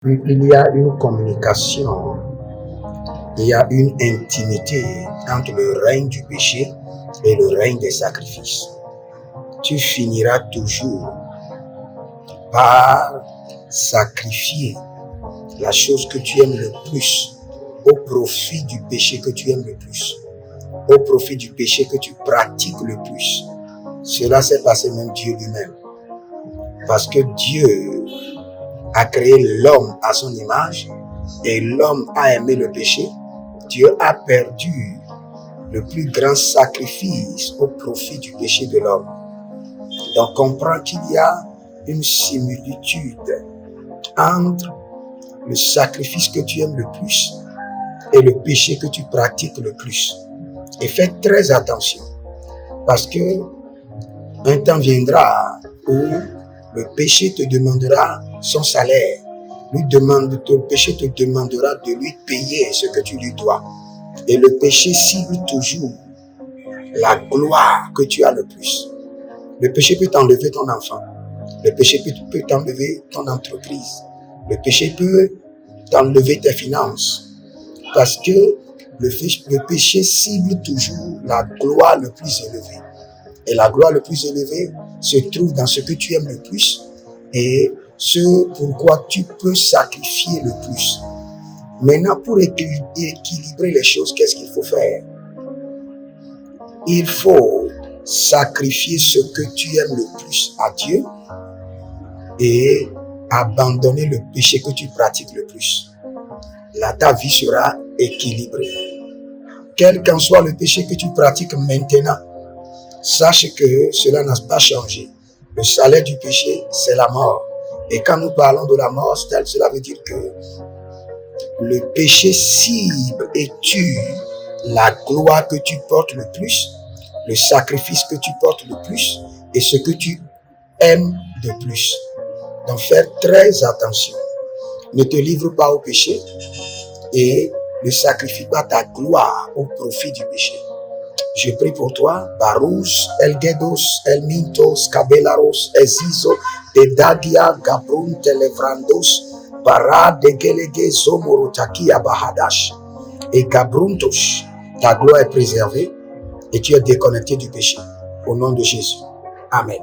Il y a une communication, il y a une intimité entre le règne du péché et le règne des sacrifices. Tu finiras toujours par sacrifier la chose que tu aimes le plus au profit du péché que tu aimes le plus, au profit du péché que tu pratiques le plus. Cela s'est passé même Dieu lui-même. Parce que Dieu a créé l'homme à son image et l'homme a aimé le péché. Dieu a perdu le plus grand sacrifice au profit du péché de l'homme. Donc comprends qu'il y a une similitude entre le sacrifice que tu aimes le plus et le péché que tu pratiques le plus. Et fais très attention, parce que un temps viendra où le péché te demandera son salaire. Le péché te demandera de lui payer ce que tu lui dois. Et le péché cible toujours la gloire que tu as le plus. Le péché peut t'enlever ton enfant. Le péché peut t'enlever ton entreprise. Le péché peut t'enlever tes finances. Parce que le péché cible toujours la gloire le plus élevée. Et la gloire le plus élevée se trouve dans ce que tu aimes le plus et ce pourquoi tu peux sacrifier le plus. Maintenant, pour équilibrer les choses, qu'est-ce qu'il faut faire? Il faut sacrifier ce que tu aimes le plus à Dieu et abandonner le péché que tu pratiques le plus. Là, ta vie sera équilibrée. Quel qu'en soit le péché que tu pratiques maintenant, sache que cela n'a pas changé. Le salaire du péché, c'est la mort. Et quand nous parlons de la mort, cela veut dire que le péché cible et tue la gloire que tu portes le plus, le sacrifice que tu portes le plus et ce que tu aimes de plus. Donc, faire très attention. Ne te livre pas au péché et ne sacrifie pas ta gloire au profit du péché. Je prie pour toi, Barouch, Elgedos, Elmintos, Kabelaros, Ezizo, Dedagia, Gabrun, Televrandos, Bara, Degelege, Zomorotaki, Abahadash, et Gabruntos. Ta gloire est préservée et tu es déconnecté du péché. Au nom de Jésus. Amen.